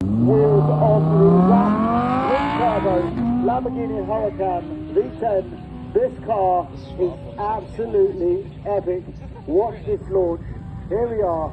Wheels on the twin turbo Lamborghini Huracan V10. This car is absolutely epic. Watch this launch. Here we are.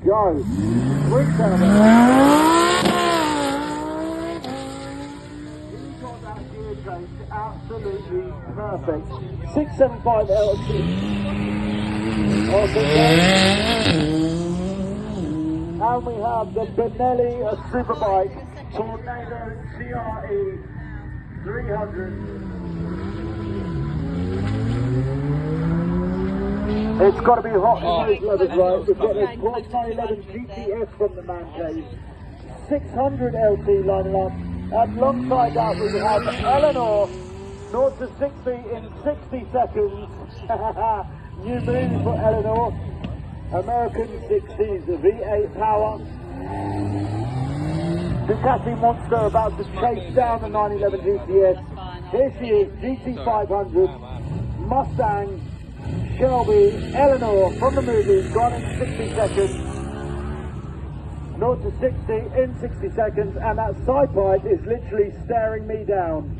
Go. Twin turbo. He's got that gear change absolutely perfect. 675 LT. And we have the Benelli Superbike Tornado CRE 300. It's got to be hot in those levers, right? We've got a Porsche 911 GTS from the man cave. 600 LT lining up. And alongside that we have Eleanor, 0 to 60 in 60 seconds. New move for Eleanor. American 60s V8 power. Ducati Monster about to chase down the 911 GTS. Here she is, GT500, Mustang, Shelby, Eleanor from the movie, gone in 60 seconds. 0 to 60 in 60 seconds, and that side pipe is literally staring me down.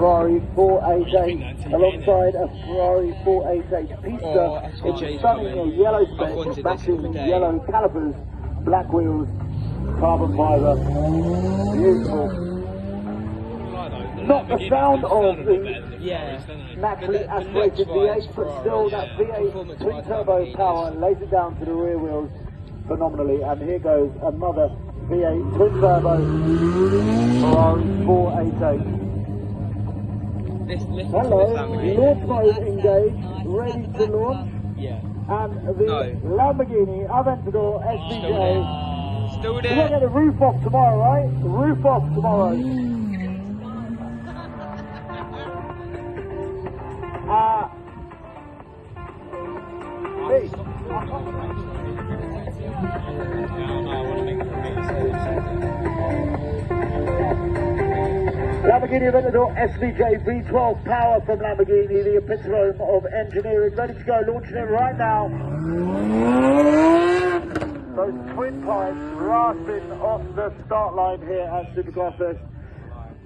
Ferrari 488 alongside a Ferrari 488 Pista in stunning yellow spec, matching yellow calipers, black wheels, carbon fibre, beautiful. Not the sound of the naturally aspirated V8, but still that V8 twin turbo power lays it down to the rear wheels phenomenally. And here goes another V8 twin turbo Ferrari 488. Hello, launch mode engaged, ready to launch. And the Lamborghini Aventador SVJ. Still We're going to get the roof off tomorrow, right? The roof off tomorrow. Hey. Lamborghini Aventador SVJ V12 power from Lamborghini, the epitome of engineering, ready to go, launching it right now. Those twin pipes rasping off the start line here at Supercar Fest.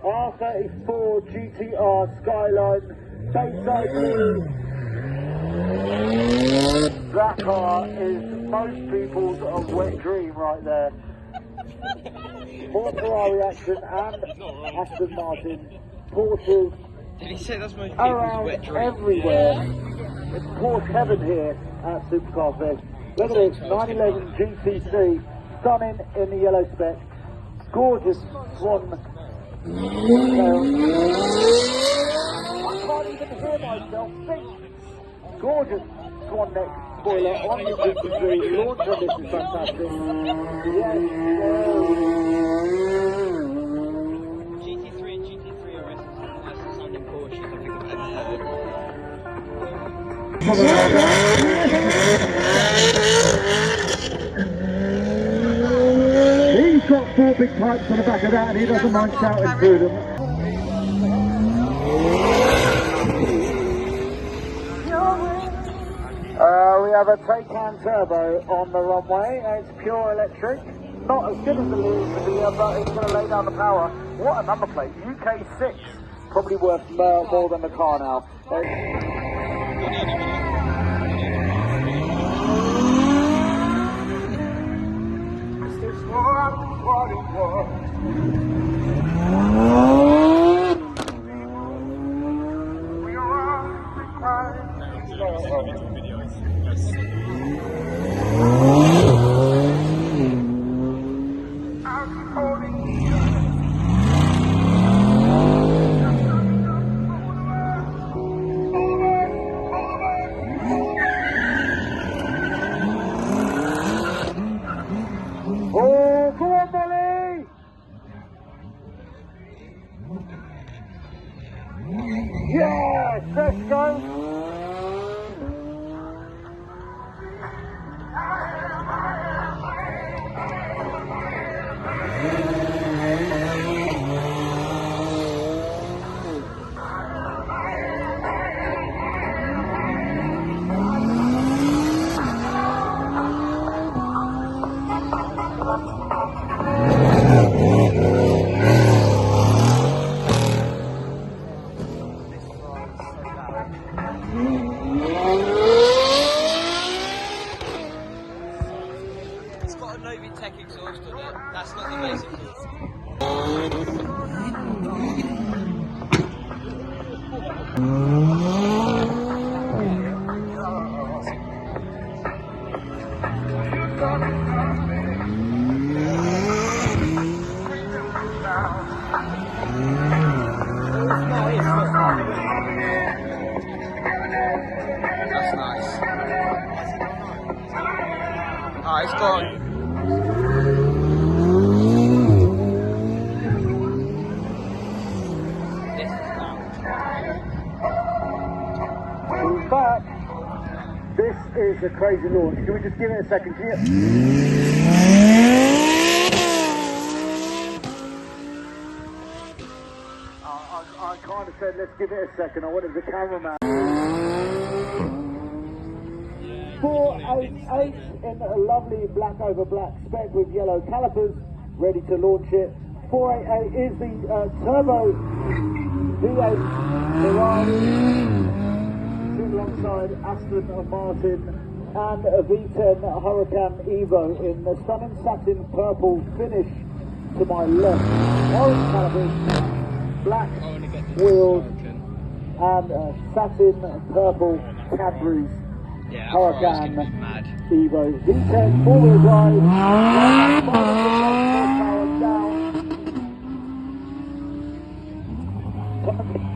R34 GTR Skyline, Bayside Blue. That car is most people's wet dream right there. More Ferrari action and Aston Martin, Porsches Did he say that's most people's around wet dream? everywhere. It's Porsche heaven here at Supercar Fest. Look at this, 911 GTC, stunning in the yellow spec, gorgeous swan. I can't even hear myself think. Gorgeous swan neck spoiler on the GTC, launch on this is fantastic. Yes, GT3 and GT3 RS are sounding Porsche, I think I've ever heard. He's got 4 big pipes on the back of that and he doesn't mind shouting through them. We have a Taycan Turbo on the runway. It's pure electric. Not as good as the Lucia, but it's going to lay down the power. What a number plate. UK6. Probably worth more than the car now. Oh, come on, Molly! Yes, let's go! like exhaust on it. That's not the basic exhaust. That's nice. Oh, it's gone. He's back. This is a crazy launch. Can we just give it a second? I kind of said let's give it a second. I wanted the cameraman. 488 in a lovely black over black spec with yellow calipers, ready to launch it. 488 is the turbo V8 Ferrari, alongside Aston Martin and a V10 Huracan Evo in the stunning satin purple finish to my left. Orange calipers, black wheels and satin purple Cadbury's Huracan Evo V10 four-wheel drive.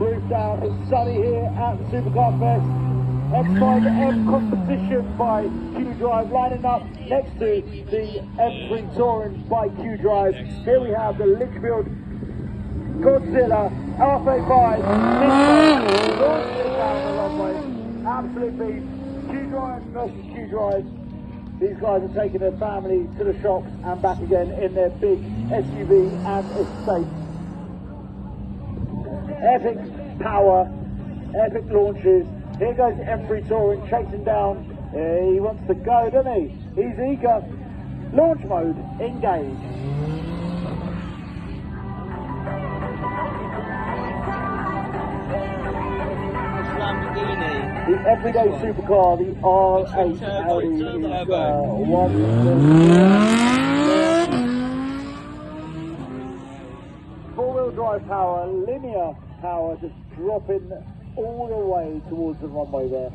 Roof down, it's sunny here at the Supercar Fest. M5M competition by Q-Drive lining up next to the M3 Touring by Q-Drive. Here we have the Litchfield Godzilla RFA5 launching down the runway. Absolute beast. Q-Drive versus Q-Drive. These guys are taking their family to the shops and back again in their big SUV and estate. Epic power, epic launches. Here goes M3 Touring chasing down. He wants to go, doesn't he? He's eager. Launch mode, engage. The everyday supercar, the R8 Audi is one. Four-wheel drive power, linear power, just dropping all the way towards the runway there.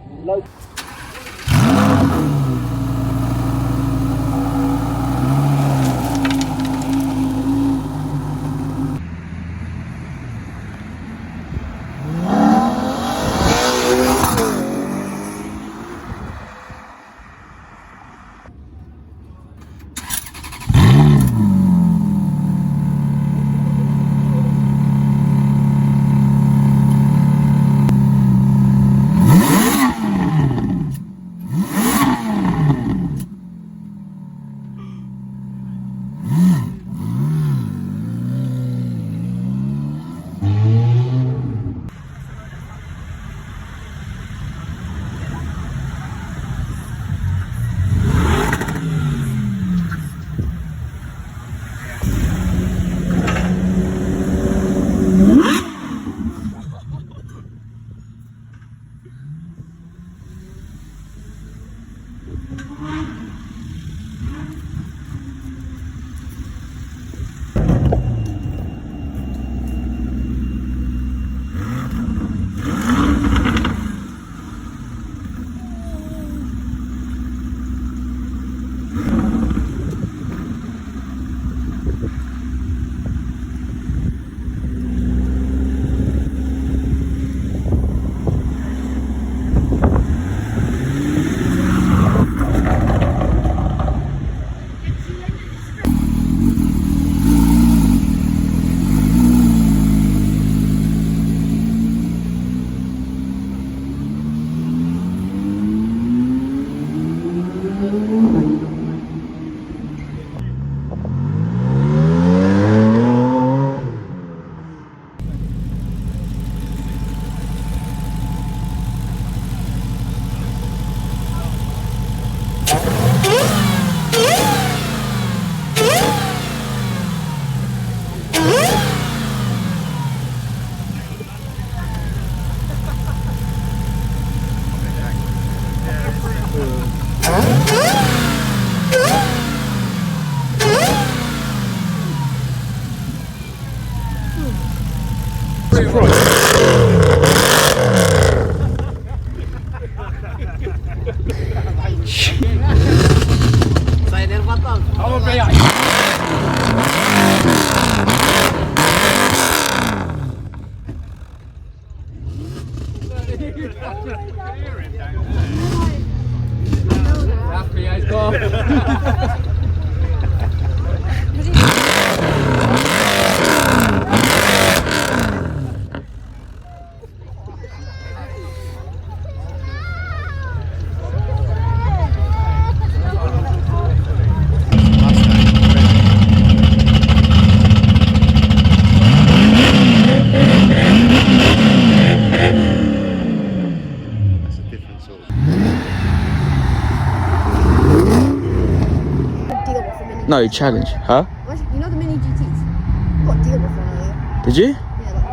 No, challenge, huh? You know the mini GTs? Got a deal with one earlier. Did you? Yeah, like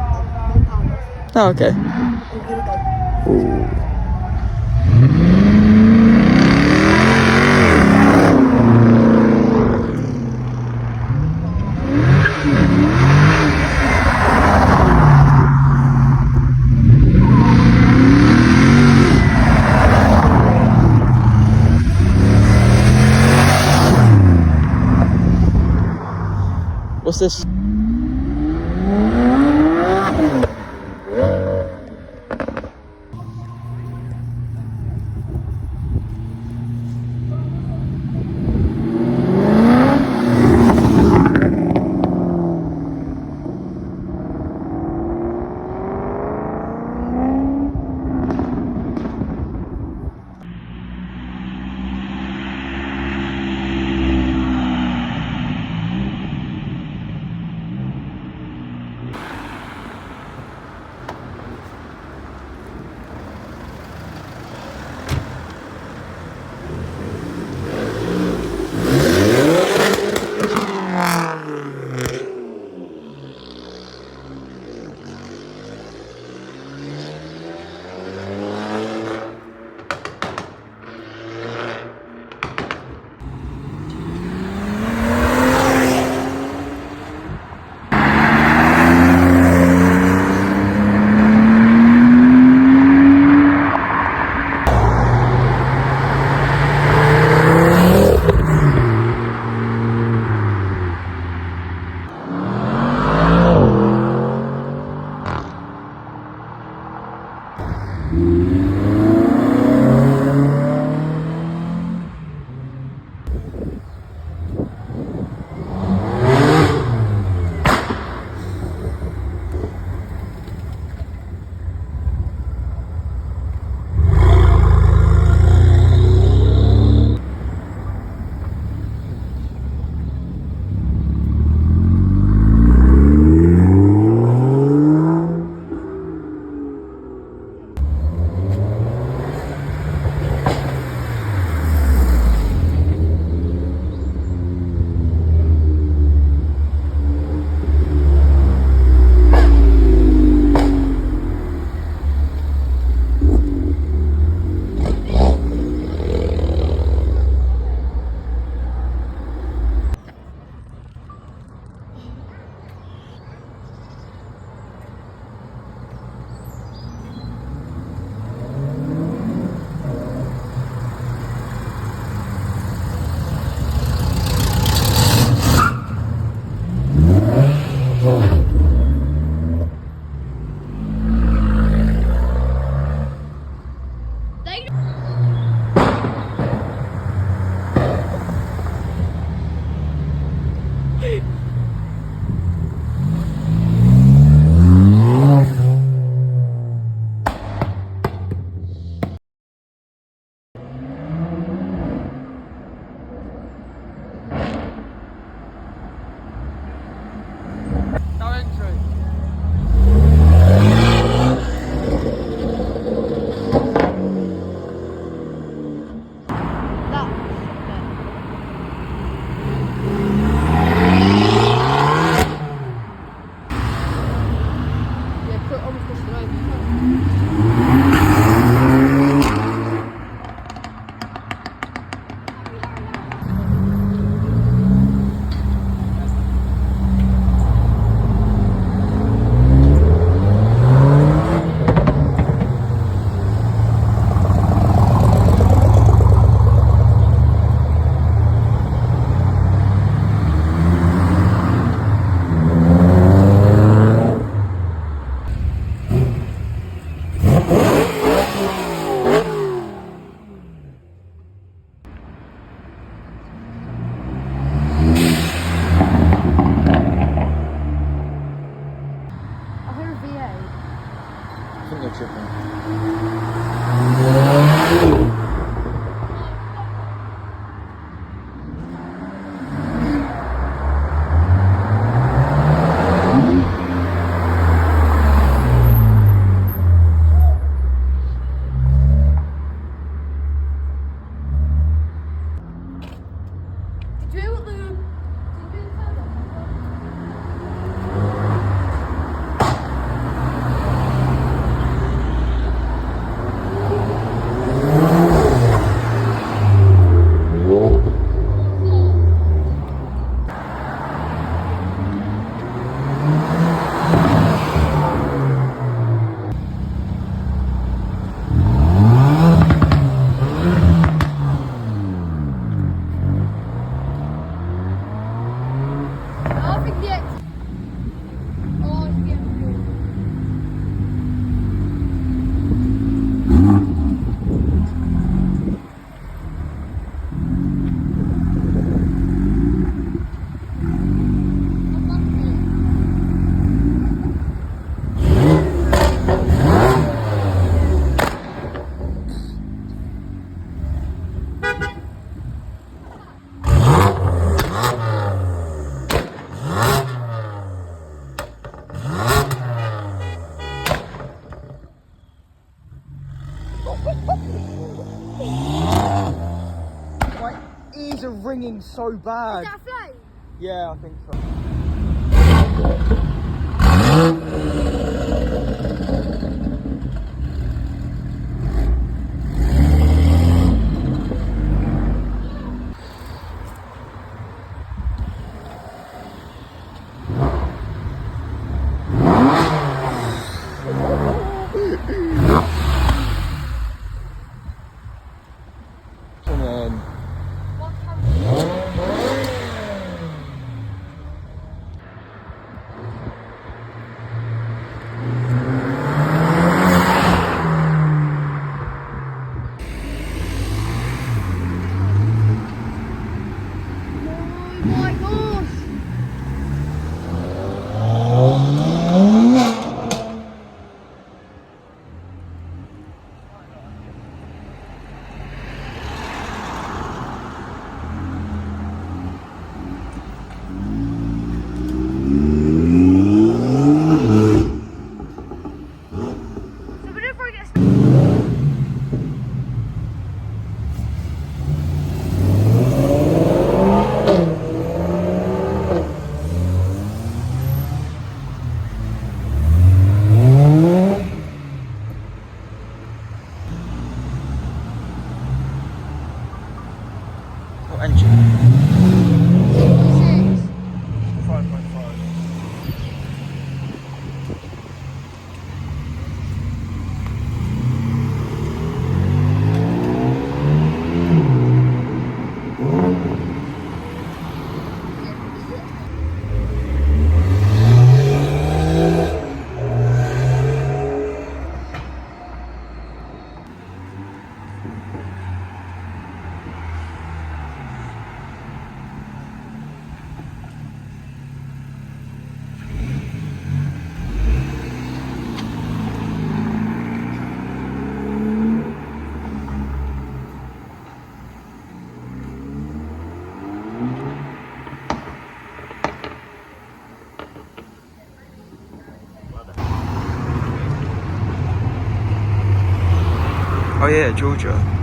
£1 off. Oh, okay. I'm gonna go. Ooh. What's this? ears are ringing so bad. Is that a float? Yeah, I think so. Come on. What country? Oh my gosh! So whenever I get What engine? 6. 5.5. Oh yeah, Georgia.